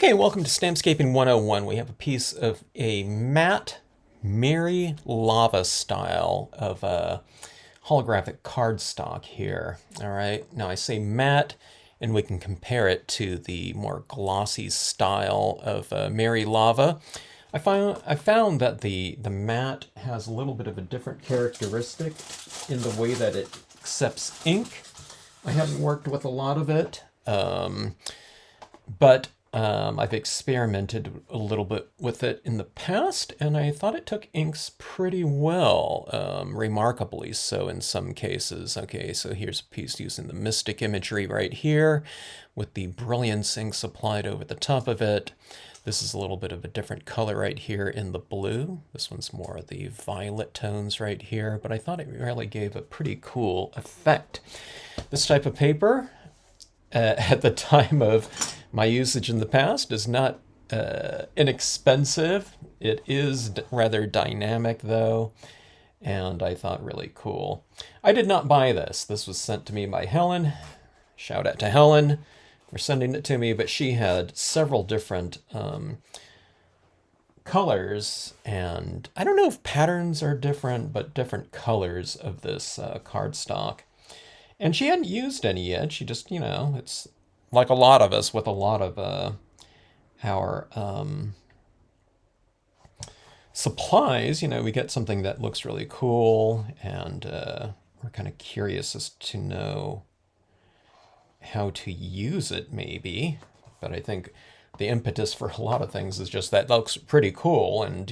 Okay, welcome to Stampscaping 101. We have a piece of a matte Mirri Lava style of holographic cardstock here. All right, now I say matte, and we can compare it to the more glossy style of Mirri Lava. I found that the matte has a little bit of a different characteristic in the way that it accepts ink. I haven't worked with a lot of it, but I've experimented a little bit with it in the past, and I thought it took inks pretty well, remarkably so in some cases. Okay, so here's a piece using the Mystic imagery right here with the Brilliance inks applied over the top of it. This is a little bit of a different color right here in the blue. This one's more of the violet tones right here, but I thought it really gave a pretty cool effect. This type of paper, at the time of my usage in the past, is not inexpensive. It is rather dynamic though, and I thought really cool. I did not buy this. This was sent to me by Helen. Shout out to Helen for sending it to me, but she had several different colors, and I don't know if patterns are different, but different colors of this cardstock. And she hadn't used any yet. She just, it's like a lot of us with a lot of our supplies. We get something that looks really cool, and we're kind of curious as to know how to use it, maybe. But I think the impetus for a lot of things is just that looks pretty cool, and,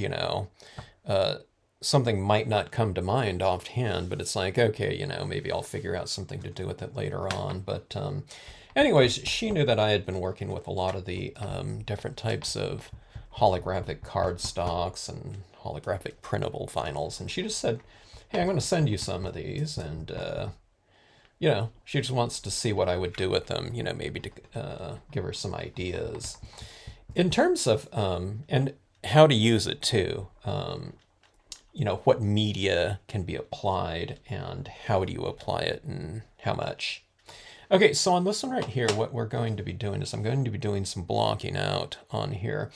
something might not come to mind offhand, but it's like, okay, maybe I'll figure out something to do with it later on. But anyways, she knew that I had been working with a lot of the different types of holographic cardstocks and holographic printable vinyls, and she just said, hey, I'm going to send you some of these, and she just wants to see what I would do with them, maybe to give her some ideas in terms of and how to use it too. What media can be applied and how do you apply it and how much. Okay, so on this one right here, what we're going to be doing is I'm going to be doing some blocking out on here.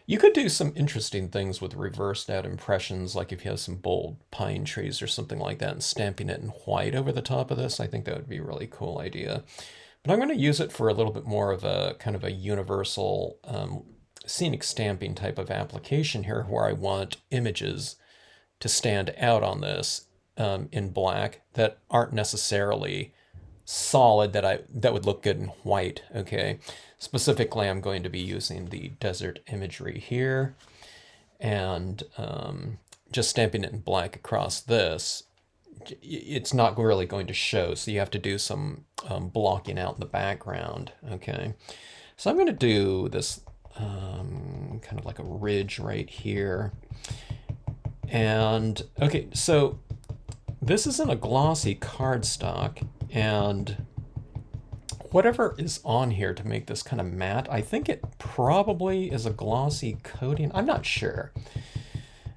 You could do some interesting things with reversed out impressions, like if you have some bold pine trees or something like that and stamping it in white over the top of this. I think that would be a really cool idea. But I'm going to use it for a little bit more of a kind of a universal scenic stamping type of application here, where I want images to stand out on this in black that aren't necessarily solid, that would look good in white. Okay, specifically I'm going to be using the desert imagery here and just stamping it in black across this. It's not really going to show, so you have to do some blocking out in the background. Okay, so I'm going to do this kind of like a ridge right here. And okay, so this isn't a glossy cardstock, and whatever is on here to make this kind of matte, I think it probably is a glossy coating. I'm not sure.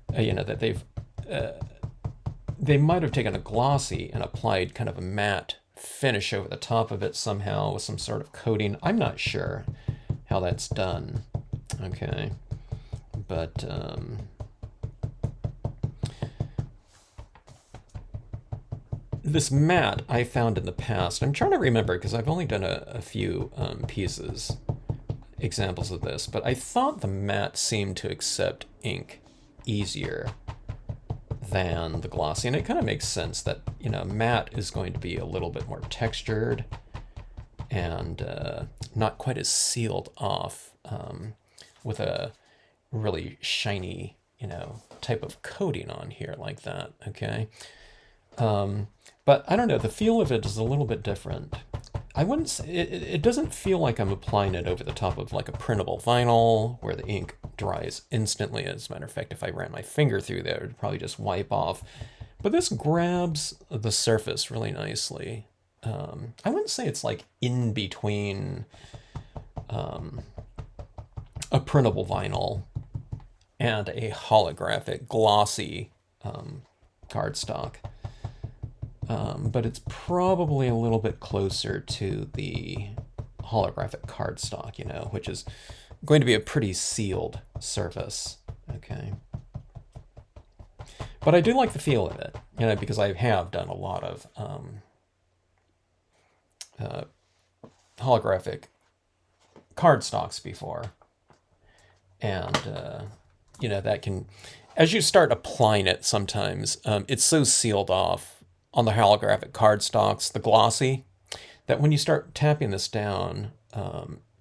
That they might have taken a glossy and applied kind of a matte finish over the top of it somehow with some sort of coating. I'm not sure how that's done. Okay, but this matte I found in the past, I'm trying to remember because I've only done a few examples of this, but I thought the matte seemed to accept ink easier than the glossy, and it kind of makes sense that, matte is going to be a little bit more textured and not quite as sealed off with a really shiny, type of coating on here like that. Okay. But I don't know, the feel of it is a little bit different. I wouldn't say, it doesn't feel like I'm applying it over the top of like a printable vinyl where the ink dries instantly. As a matter of fact, if I ran my finger through there, it'd probably just wipe off. But this grabs the surface really nicely. I wouldn't say it's like in between a printable vinyl and a holographic glossy cardstock. But it's probably a little bit closer to the holographic cardstock, you know, which is going to be a pretty sealed surface. Okay. But I do like the feel of it, you know, because I have done a lot of holographic cardstocks before. And, you know, that can, as you start applying it sometimes, it's so sealed off on the holographic cardstocks, the glossy, that when you start tapping this down,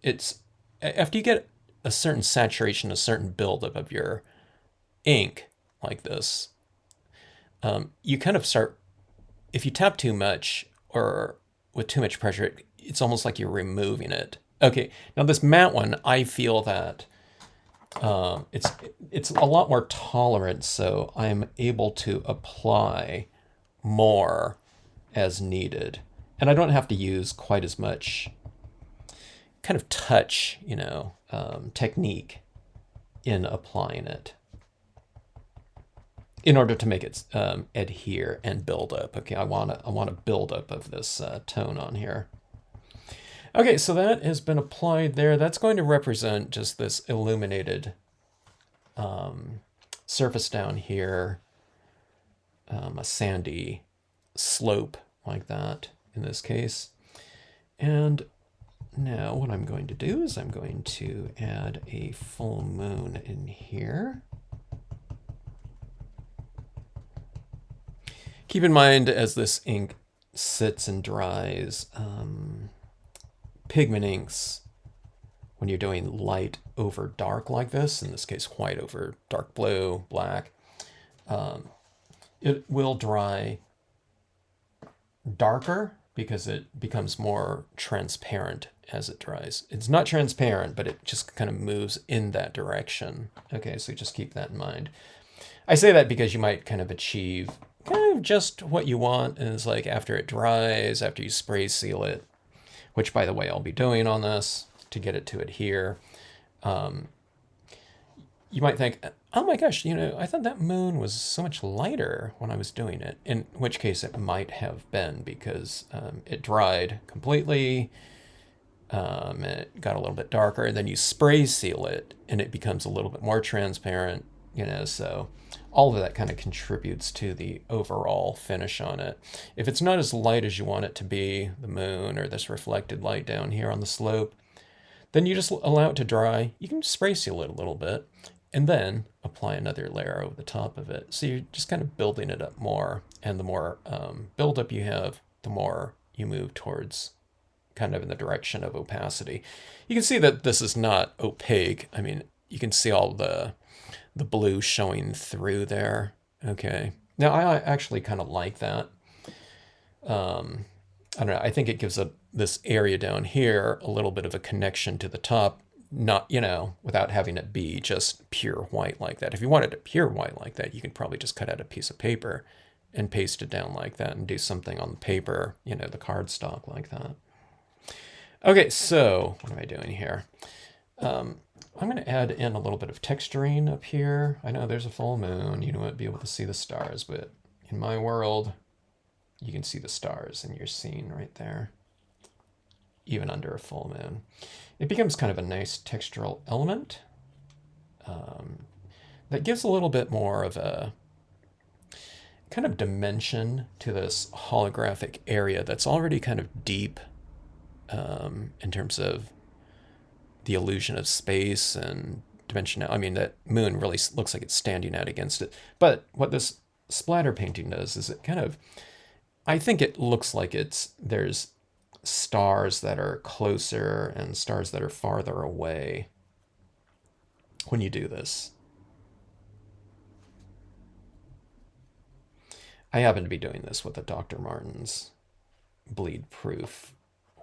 it's, after you get a certain saturation, a certain buildup of your ink like this, you kind of start, if you tap too much or with too much pressure, it's almost like you're removing it. Okay, now this matte one, I feel that it's a lot more tolerant, so I'm able to apply more as needed. And I don't have to use quite as much kind of touch, you know, technique in applying it in order to make it adhere and build up. Okay, I want a build up of this tone on here. Okay, so that has been applied there. That's going to represent just this illuminated surface down here, a sandy slope like that in this case. And now what I'm going to do is I'm going to add a full moon in here. Keep in mind as this ink sits and dries, pigment inks, when you're doing light over dark like this, in this case white over dark blue, black, it will dry darker because it becomes more transparent as it dries. It's not transparent, but it just kind of moves in that direction. Okay, so just keep that in mind. I say that because you might kind of achieve kind of just what you want, and it's like after it dries, after you spray seal it, which by the way I'll be doing on this to get it to adhere. You might think, oh my gosh, you know, I thought that moon was so much lighter when I was doing it, in which case it might have been because it dried completely, it got a little bit darker, and then you spray seal it and it becomes a little bit more transparent, you know, so all of that kind of contributes to the overall finish on it. If it's not as light as you want it to be, the moon or this reflected light down here on the slope, then you just allow it to dry. You can spray seal it a little bit and then apply another layer over the top of it. So you're just kind of building it up more, and the more buildup you have, the more you move towards kind of in the direction of opacity. You can see that this is not opaque. I mean, you can see all the blue showing through there. Okay. Now I actually kind of like that. I don't know. I think it gives this area down here a little bit of a connection to the top, not, you know, without having it be just pure white like that. If you wanted it pure white like that, you could probably just cut out a piece of paper and paste it down like that and do something on the paper, you know, the cardstock like that. Okay, so what am I doing here? I'm going to add in a little bit of texturing up here. I know there's a full moon. You won't be able to see the stars, but in my world, you can see the stars in your scene right there, even under a full moon. It becomes kind of a nice textural element that gives a little bit more of a kind of dimension to this holographic area that's already kind of deep in terms of the illusion of space and dimension. I mean, that moon really looks like it's standing out against it. But what this splatter painting does is it kind of, I think it looks like there's stars that are closer and stars that are farther away when you do this. I happen to be doing this with a Dr. Martin's bleed proof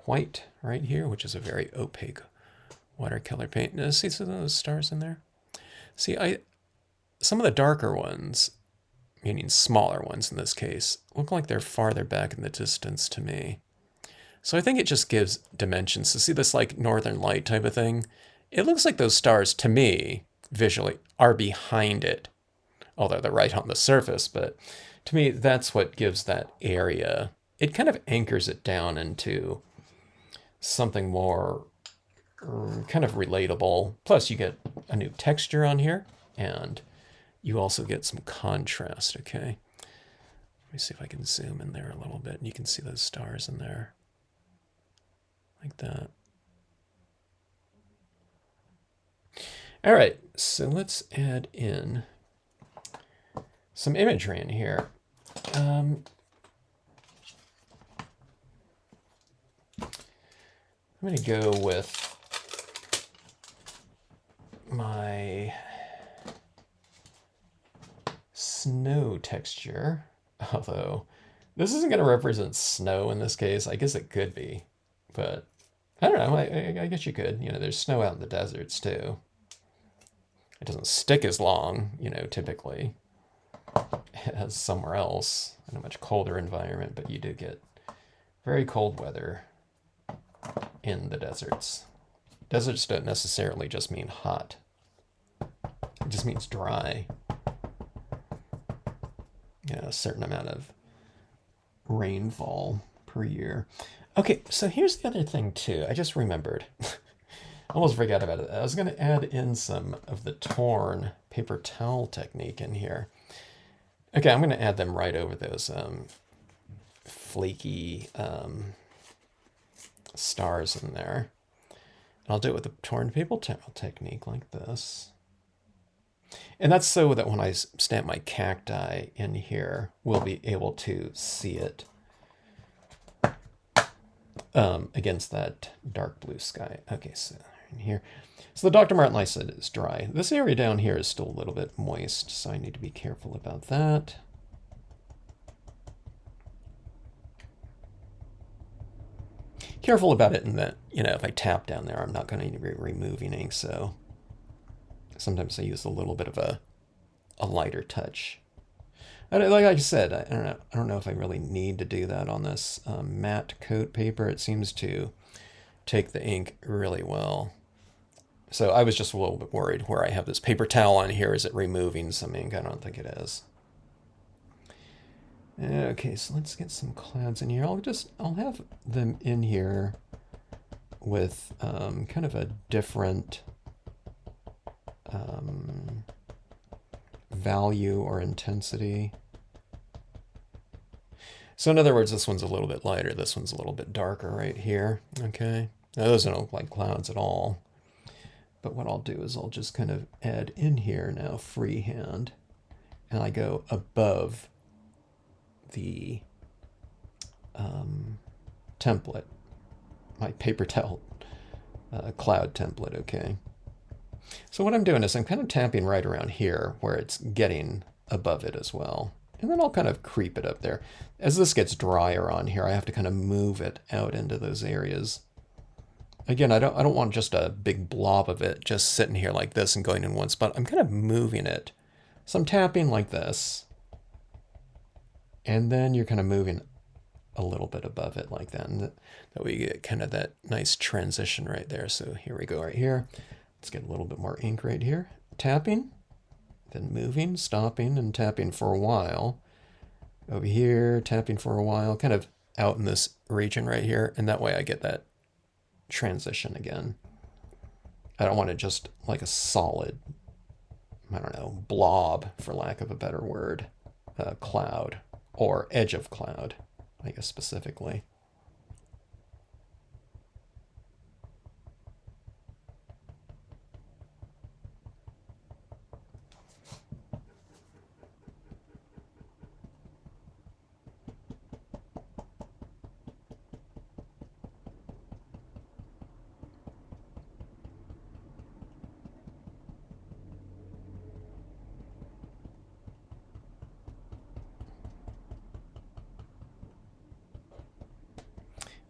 white right here, which is a very opaque watercolor paint. Now, see some of those stars in there? See, some of the darker ones, meaning smaller ones in this case, look like they're farther back in the distance to me. So I think it just gives dimensions. So see this like northern light type of thing? It looks like those stars, to me, visually, are behind it. Although they're right on the surface, but to me, that's what gives that area. It kind of anchors it down into something more kind of relatable. Plus you get a new texture on here, and you also get some contrast, okay? Let me see if I can zoom in there a little bit, and you can see those stars in there. Like that. All right, so let's add in some imagery in here. I'm going to go with my snow texture, although this isn't going to represent snow in this case. I guess it could be, but I don't know. I guess you could. You know, there's snow out in the deserts too. It doesn't stick as long, you know, typically as somewhere else in a much colder environment, but you do get very cold weather in the deserts. Deserts don't necessarily just mean hot. It just means dry. You know, a certain amount of rainfall per year. Okay, so here's the other thing too. I just remembered. Almost forgot about it. I was going to add in some of the torn paper towel technique in here. Okay, I'm going to add them right over those flaky stars in there. And I'll do it with the torn paper towel technique like this. And that's so that when I stamp my cacti in here, we'll be able to see it against that dark blue sky. Okay, so in here. So the Dr. Martin said is dry. This area down here is still a little bit moist, so I need to be careful about that. Careful about it in that, you know, if I tap down there, I'm not going to be removing ink, so sometimes I use a little bit of a lighter touch. Like I said, I don't know if I really need to do that on this matte coat paper. It seems to take the ink really well. So I was just a little bit worried where I have this paper towel on here. Is it removing some ink? I don't think it is. Okay, so let's get some clouds in here. I'll have them in here with kind of a different value or intensity. So in other words, this one's a little bit lighter, this one's a little bit darker right here. Okay, now those don't look like clouds at all. But what I'll do is I'll just kind of add in here now freehand, and I go above the template, my paper towel cloud template, okay? So what I'm doing is I'm kind of tapping right around here where it's getting above it as well. And then I'll kind of creep it up there. As this gets drier on here, I have to kind of move it out into those areas. Again, I don't want just a big blob of it just sitting here like this and going in one spot. I'm kind of moving it. So I'm tapping like this. And then you're kind of moving a little bit above it like that. And that way you get kind of that nice transition right there. So here we go right here. Let's get a little bit more ink right here. Tapping, then moving, stopping, and tapping for a while. Over here, tapping for a while, kind of out in this region right here. And that way I get that transition again. I don't want it just like a solid, I don't know, blob, for lack of a better word, cloud, or edge of cloud, I guess specifically.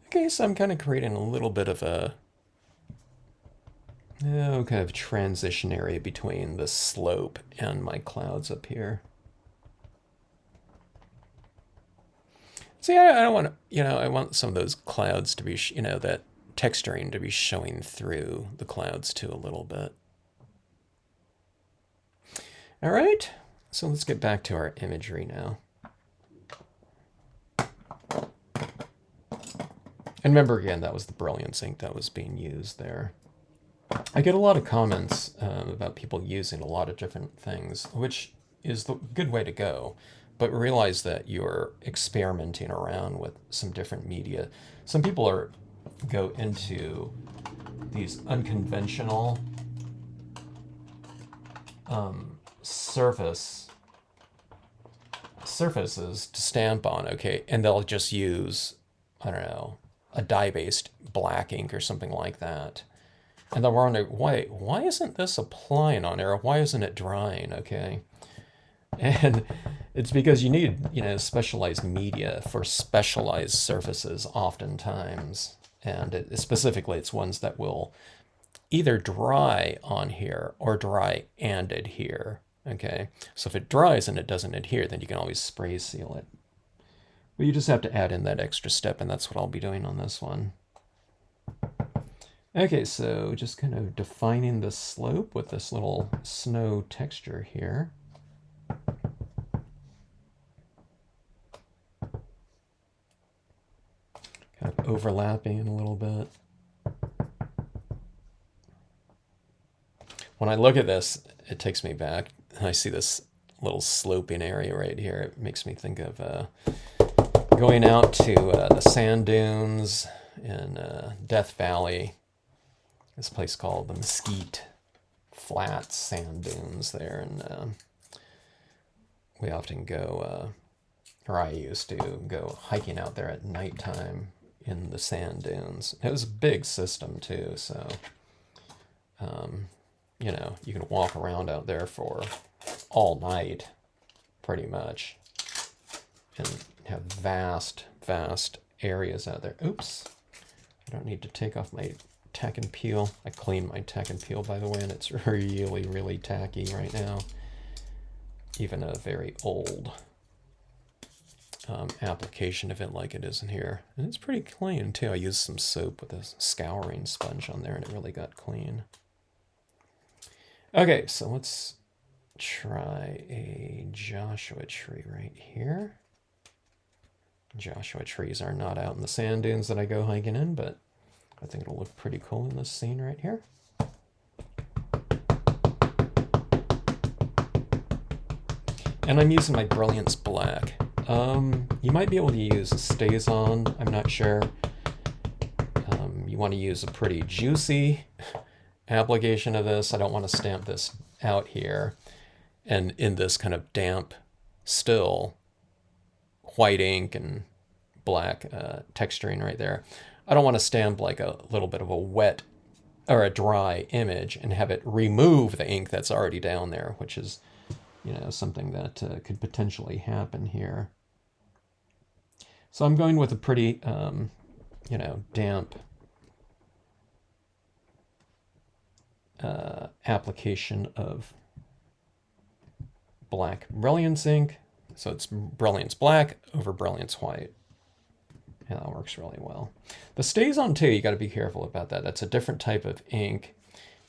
Okay, so I'm kind of creating a little bit of a kind of transition area between the slope and my clouds up here. See, I don't want to, I want some of those clouds to be, that texturing to be showing through the clouds too a little bit. All right, so let's get back to our imagery now. And remember, again, that was the Brilliance ink that was being used there. I get a lot of comments about people using a lot of different things, which is the good way to go. But realize that you're experimenting around with some different media. Some people go into these unconventional surfaces to stamp on, okay, and they'll just use, I don't know, a dye-based black ink or something like that. And they'll wonder, why isn't this applying on there? Why isn't it drying, okay? And it's because you need, specialized media for specialized surfaces oftentimes. And specifically, it's ones that will either dry on here or dry and adhere. Okay, so if it dries and it doesn't adhere, then you can always spray seal it. But you just have to add in that extra step, and that's what I'll be doing on this one. Okay, so just kind of defining the slope with this little snow texture here. Kind of overlapping a little bit. When I look at this, it takes me back. I see this little sloping area right here. It makes me think of going out to the sand dunes in Death Valley. This place called the Mesquite Flats Sand Dunes there. And we often go, or I used to go hiking out there at nighttime in the sand dunes. It was a big system too, so you can walk around out there for all night, pretty much, and have vast areas out there. Oops, I don't need to take off my tack and peel. I cleaned my tack and peel, by the way, and it's really tacky right now. Even a very old application of it like it is in here. And it's pretty clean too. I used some soap with a scouring sponge on there and it really got clean. Okay, so let's try a Joshua tree right here. Joshua trees are not out in the sand dunes that I go hiking in, but I think it'll look pretty cool in this scene right here. And I'm using my Brilliance Black. You might be able to use a StazOn, I'm not sure. You want to use a pretty juicy application of this. I don't want to stamp this out here and in this kind of damp, still white ink and black texturing right there. I don't want to stamp like a little bit of a wet or a dry image and have it remove the ink that's already down there, which is, something that could potentially happen here. So I'm going with a pretty, damp application of black Brilliance ink. So it's Brilliance Black over Brilliance White. Yeah, that works really well. The StazOn too, you got to be careful about that. That's a different type of ink.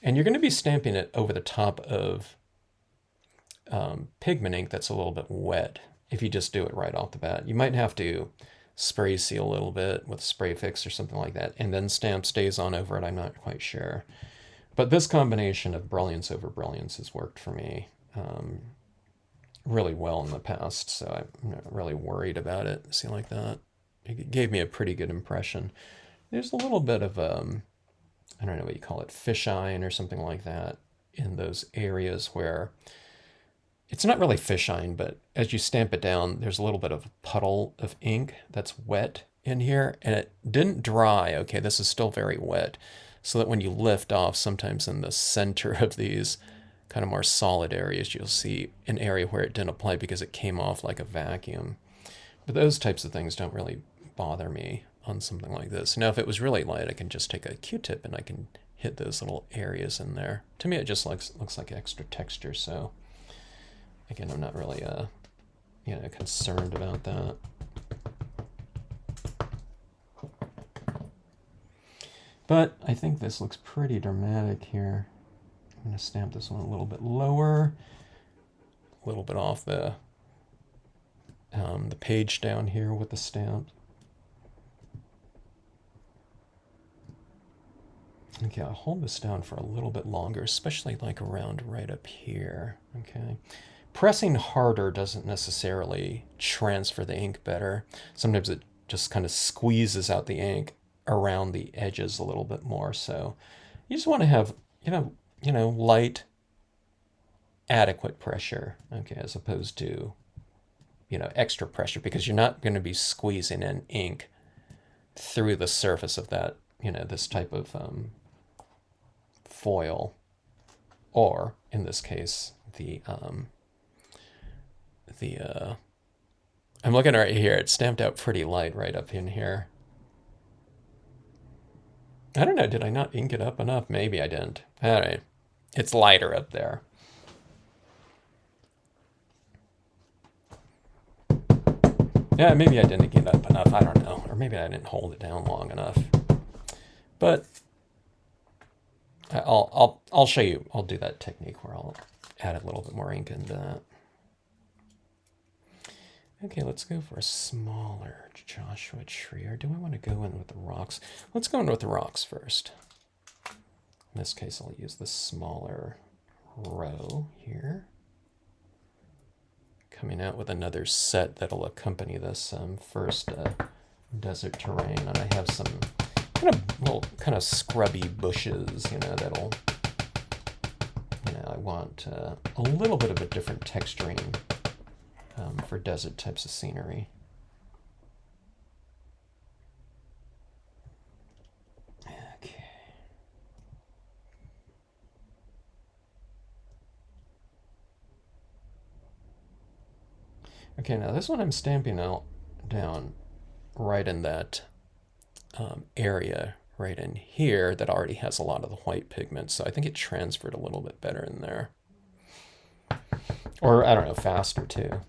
And you're going to be stamping it over the top of pigment ink that's a little bit wet if you just do it right off the bat. You might have to spray seal a little bit with spray fix or something like that and then stamp StazOn over it. I'm not quite sure. But this combination of Brilliance over Brilliance has worked for me really well in the past, so I'm not really worried about it. See, like that? It gave me a pretty good impression. There's a little bit of, I don't know what you call it, fisheye or something like that in those areas where it's not really fisheye, but as you stamp it down, there's a little bit of a puddle of ink that's wet in here, and it didn't dry. Okay, this is still very wet, so that when you lift off, sometimes in the center of these kind of more solid areas, you'll see an area where it didn't apply because it came off like a vacuum. But those types of things don't really bother me on something like this. Now, if it was really light, I can just take a Q-tip and I can hit those little areas in there. To me, it just looks like extra texture, so again, I'm not really concerned about that. But I think this looks pretty dramatic here. I'm going to stamp this one a little bit lower, a little bit off the page down here with the stamp. Okay, I'll hold this down for a little bit longer, especially like around right up here. Okay. Pressing harder doesn't necessarily transfer the ink better. Sometimes it just kind of squeezes out the ink around the edges a little bit more. So you just want to have, light, adequate pressure, okay, as opposed to, extra pressure, because you're not going to be squeezing in ink through the surface of that, this type of foil, or in this case, the I'm looking right here. It's stamped out pretty light right up in here. I don't know. Did I not ink it up enough? Maybe I didn't. All right. It's lighter up there. Yeah, maybe I didn't ink it up enough. I don't know. Or maybe I didn't hold it down long enough. But I'll show you. I'll do that technique where I'll add a little bit more ink into that. Okay, let's go for a smaller Joshua tree. Or do I want to go in with the rocks? Let's go in with the rocks first. In this case, I'll use the smaller row here. Coming out with another set that'll accompany this first desert terrain. And I have some kind of scrubby bushes, that'll, I want a little bit of a different texturing for desert types of scenery. Okay. Okay, now this one I'm stamping out down right in that area right in here that already has a lot of the white pigment, so I think it transferred a little bit better in there. Or, I don't know, faster too.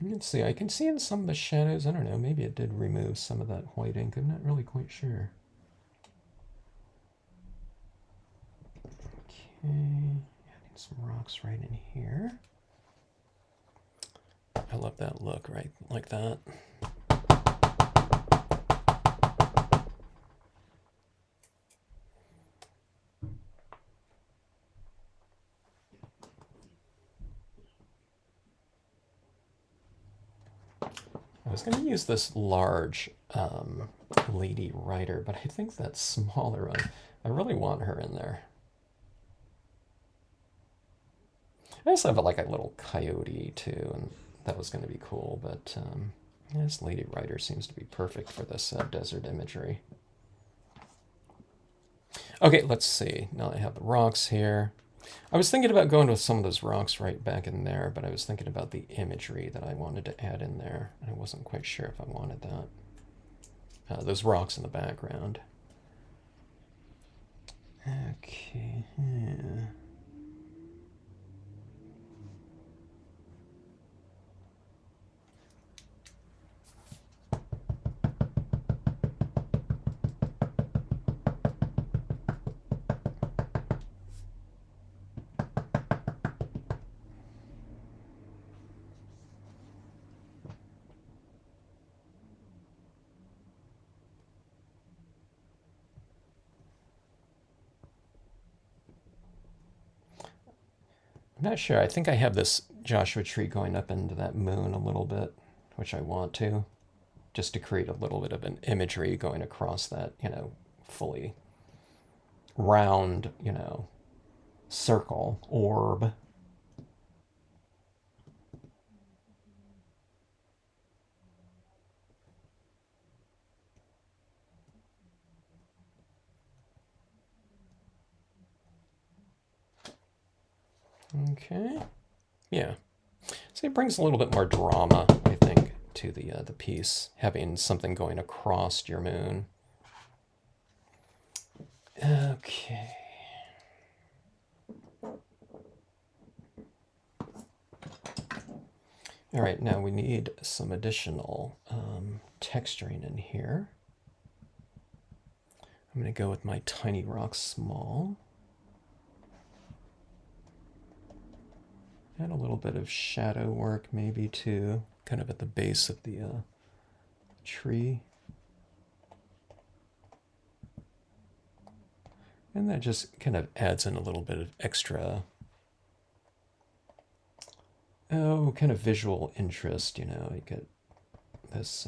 You can see, I can see in some of the shadows, I don't know, maybe it did remove some of that white ink. I'm not really quite sure. Okay, adding some rocks right in here. I love that look, right? Like that. I was going to use this large lady writer, but I think that smaller one, I really want her in there. I also have like a little coyote too, and that was going to be cool, but this lady writer seems to be perfect for this desert imagery. Okay, let's see. Now I have the rocks here. I was thinking about going with some of those rocks right back in there, but I was thinking about the imagery that I wanted to add in there, and I wasn't quite sure if I wanted that. Those rocks in the background. Okay. Yeah. I'm not sure. I think I have this Joshua tree going up into that moon a little bit, which I want to, just to create a little bit of an imagery going across that, fully round, circle, orb. Okay. Yeah. So it brings a little bit more drama, I think, to the piece, having something going across your moon. Okay. All right, now we need some additional texturing in here. I'm going to go with my tiny rock small. Add a little bit of shadow work maybe too, kind of at the base of the tree. And that just kind of adds in a little bit of extra, kind of visual interest, you know. You get this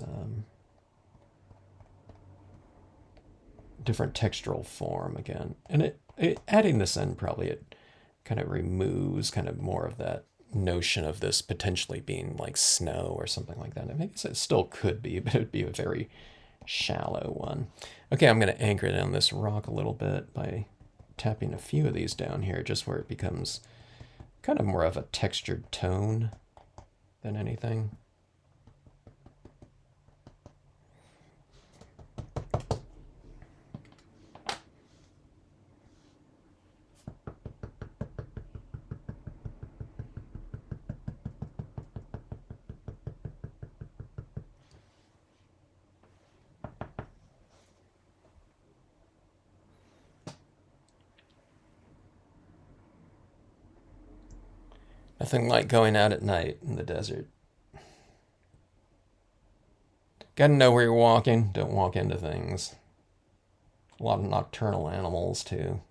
different textural form again. And adding this in probably it kind of removes kind of more of that notion of this potentially being like snow or something like that. I guess it still could be, but it would be a very shallow one. Okay, I'm going to anchor down this rock a little bit by tapping a few of these down here, just where it becomes kind of more of a textured tone than anything. Nothing like going out at night in the desert. Gotta know where you're walking. Don't walk into things. A lot of nocturnal animals, too.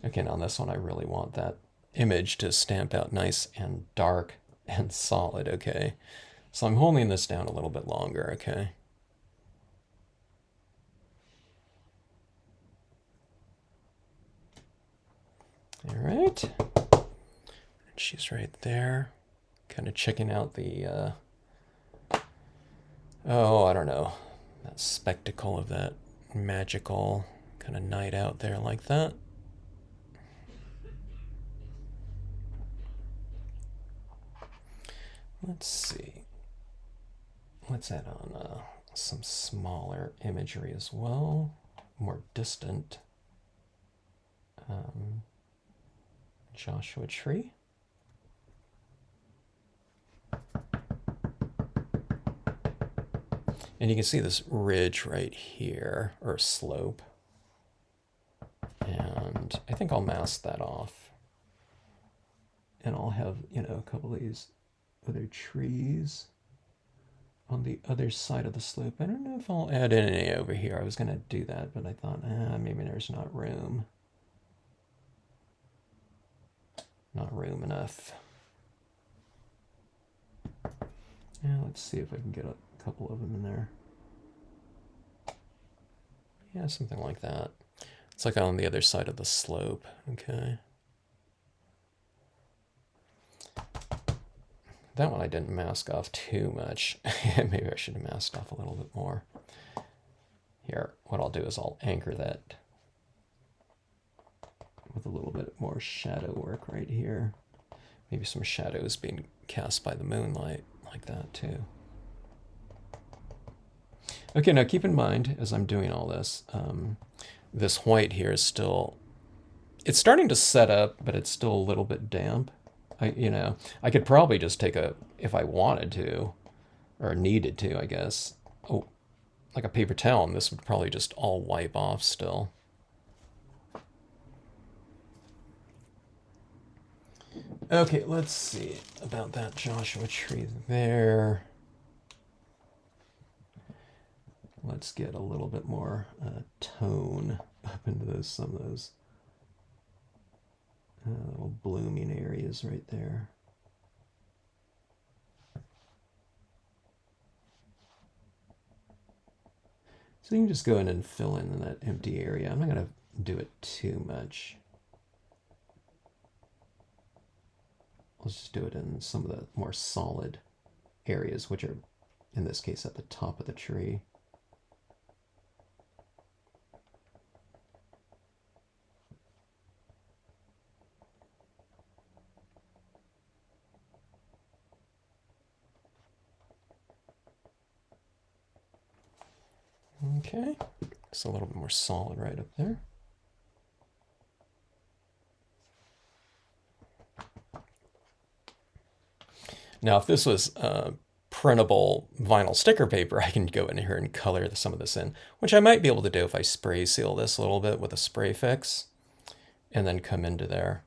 Okay, now on this one, I really want that image to stamp out nice and dark and solid, okay? So I'm holding this down a little bit longer, okay? All right. And she's right there. Kind of checking out the, I don't know, that spectacle of that magical kind of night out there like that. Let's see. Let's add on some smaller imagery as well, more distant. Joshua Tree. And you can see this ridge right here, or slope. And I think I'll mask that off. And I'll have, you know, a couple of these other trees on the other side of the slope. I don't know if I'll add any over here. I was going to do that, but I thought, maybe there's not room. Not room enough. Yeah, let's see if I can get a couple of them in there. Yeah, something like that. It's like on the other side of the slope. Okay. That one I didn't mask off too much. Maybe I should have masked off a little bit more. Here, what I'll do is I'll anchor that with a little bit more shadow work right here. Maybe some shadows being cast by the moonlight like that too. Okay, now keep in mind as I'm doing all this, this white here is still, it's starting to set up, but it's still a little bit damp. I could probably just take if I wanted to, or needed to, I guess. Oh, like a paper towel, and this would probably just all wipe off still. Okay, let's see about that Joshua Tree there. Let's get a little bit more tone up into some of those little blooming areas right there. So you can just go in and fill in that empty area. I'm not going to do it too much. Let's just do it in some of the more solid areas, which are, in this case, at the top of the tree. Okay, it's a little bit more solid right up there. Now, if this was printable vinyl sticker paper, I can go in here and color some of this in, which I might be able to do if I spray seal this a little bit with a spray fix, and then come into there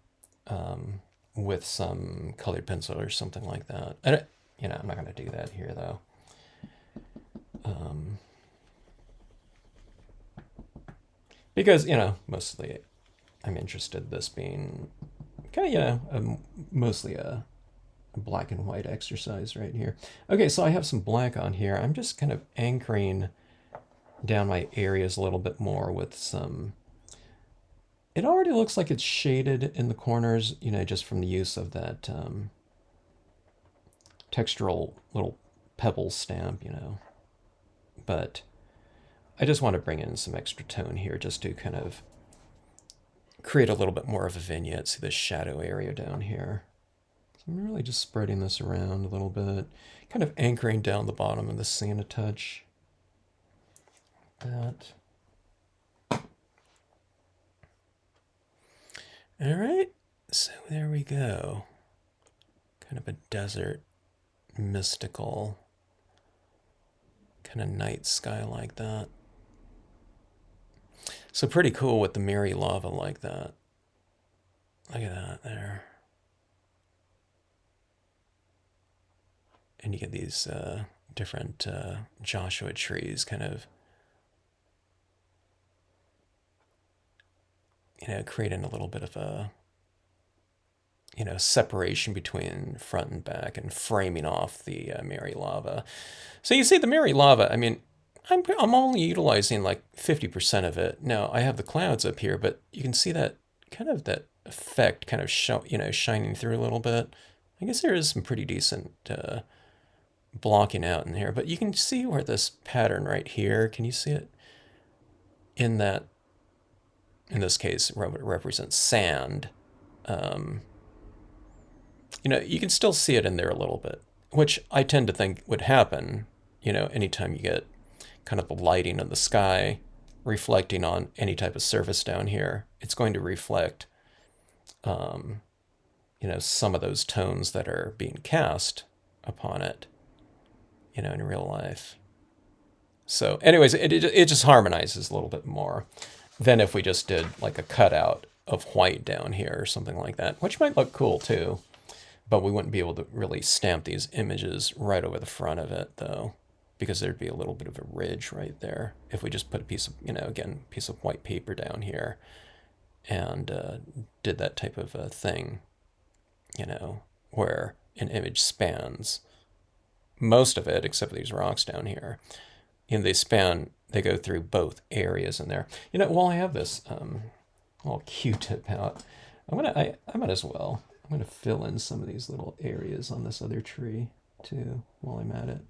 with some colored pencil or something like that. I'm not going to do that here though. Because, you know, mostly I'm interested in this being kind of, you know, mostly a black and white exercise right here. Okay, so I have some black on here. I'm just kind of anchoring down my areas a little bit more with some... It already looks like it's shaded in the corners, you know, just from the use of that textural little pebble stamp, you know. But I just want to bring in some extra tone here just to kind of create a little bit more of a vignette. See this shadow area down here. So I'm really just spreading this around a little bit, kind of anchoring down the bottom of the scene a touch. That. All right, so there we go. Kind of a desert, mystical, kind of night sky like that. So pretty cool with the Mirri Lava like that. Look at that there. And you get these different Joshua trees kind of, you know, creating a little bit of a, you know, separation between front and back and framing off the Mirri Lava. So you see the Mirri Lava, I mean, I'm only utilizing like 50% of it. Now I have the clouds up here, but you can see that kind of that effect kind of you know, shining through a little bit. I guess there is some pretty decent blocking out in here, but you can see where this pattern right here, can you see it? In that, in this case, represents sand. You know, you can still see it in there a little bit, which I tend to think would happen, you know, anytime you get kind of the lighting of the sky reflecting on any type of surface down here. It's going to reflect, you know, some of those tones that are being cast upon it, you know, in real life. So anyways, it just harmonizes a little bit more than if we just did like a cutout of white down here or something like that, which might look cool too. But we wouldn't be able to really stamp these images right over the front of it, though, because there'd be a little bit of a ridge right there if we just put a piece of, you know, again, piece of white paper down here and did that type of thing, you know, where an image spans most of it, except for these rocks down here. And they go through both areas in there. You know, while I have this little Q-tip out, I might as well. I'm going to fill in some of these little areas on this other tree, too, while I'm at it.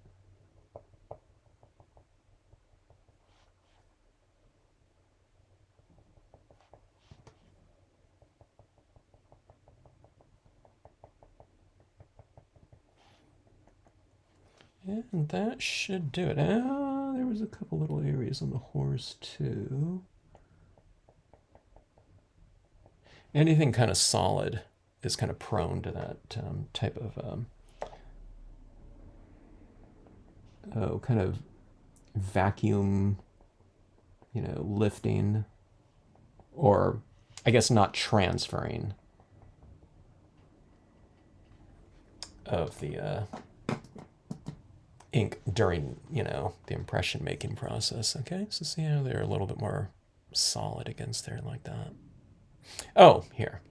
And that should do it. There was a couple little areas on the horse, too. Anything kind of solid is kind of prone to that type of kind of vacuum, you know, lifting, or I guess not transferring of the ink during, you know, the impression making process. Okay, so see how they're a little bit more solid against there like that. Oh, here.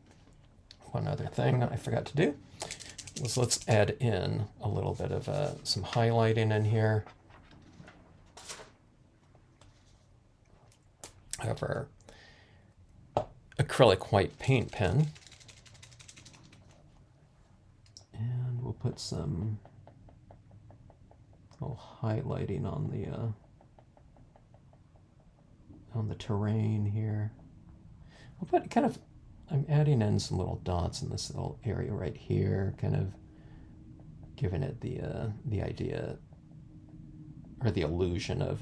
One other thing I forgot to do was let's add in a little bit of some highlighting in here. I have our acrylic white paint pen. And we'll put some little highlighting on the terrain here. I'll put kind of, I'm adding in some little dots in this little area right here, kind of giving it the idea or the illusion of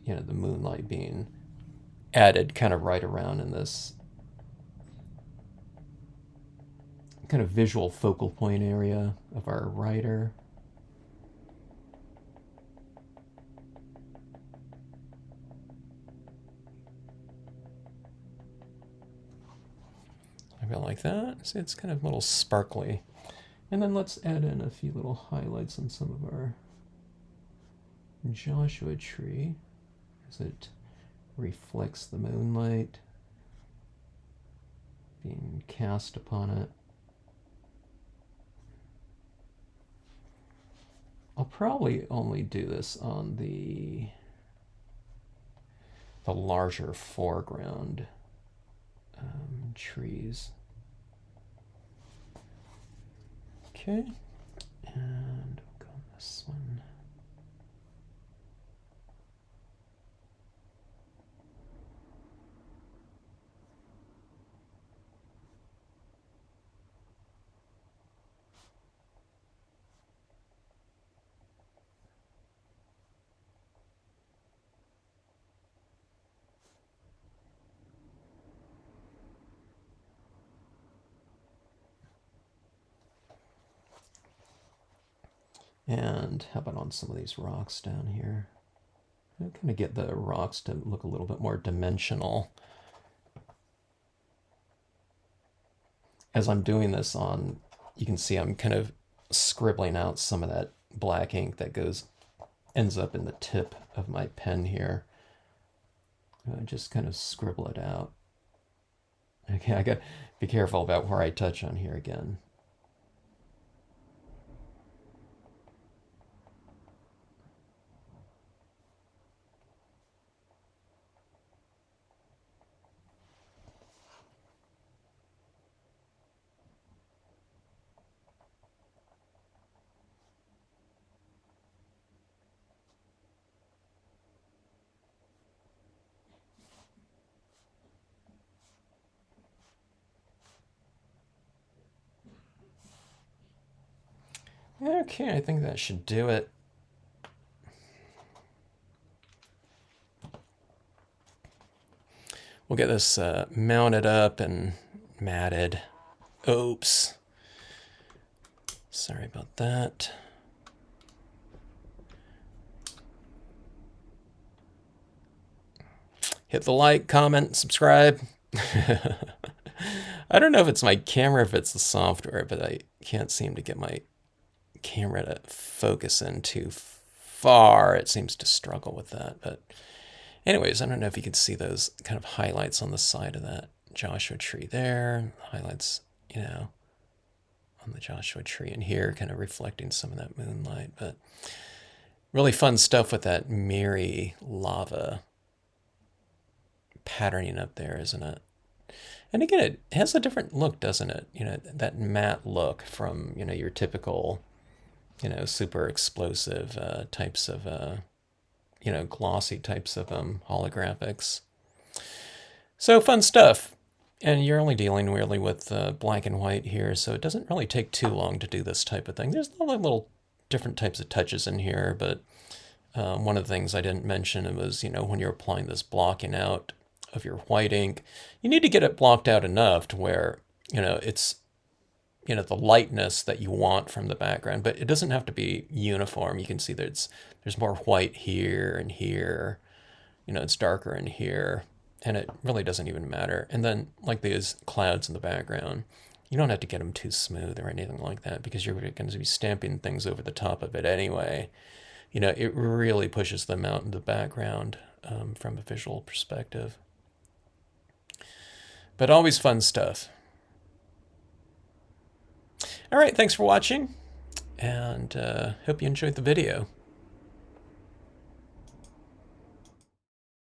you know, the moonlight being added kind of right around in this kind of visual focal point area of our writer. I feel like that. See, it's kind of a little sparkly. And then let's add in a few little highlights on some of our Joshua tree as it reflects the moonlight being cast upon it. I'll probably only do this on the larger foreground trees. Okay, and we'll go on this one. And how about on some of these rocks down here? I kind of get the rocks to look a little bit more dimensional. As I'm doing this on, you can see I'm kind of scribbling out some of that black ink that ends up in the tip of my pen here. Just kind of scribble it out. Okay, I got to be careful about where I touch on here again. Okay, I think that should do it. We'll get this mounted up and matted. Oops. Sorry about that. Hit the like, comment, subscribe. I don't know if it's my camera, if it's the software, but I can't seem to get my camera to focus in too far. It seems to struggle with that. But anyways, I don't know if you can see those kind of highlights on the side of that Joshua tree there. Highlights, you know, on the Joshua tree in here, kind of reflecting some of that moonlight. But really fun stuff with that Mirri Lava patterning up there, isn't it? And again, it has a different look, doesn't it? You know, that matte look from, you know, your typical, you know, super explosive types of, you know, glossy types of holographics. So fun stuff. And you're only dealing really with black and white here, so it doesn't really take too long to do this type of thing. There's a lot of little different types of touches in here, but one of the things I didn't mention was, you know, when you're applying this blocking out of your white ink, you need to get it blocked out enough to where, you know, it's, you know, the lightness that you want from the background, but it doesn't have to be uniform. You can see that there's more white here and here, you know, it's darker in here, and it really doesn't even matter. And then like these clouds in the background, you don't have to get them too smooth or anything like that because you're going to be stamping things over the top of it anyway. You know, it really pushes them out into the background from a visual perspective. But always fun stuff. All right, thanks for watching, and hope you enjoyed the video.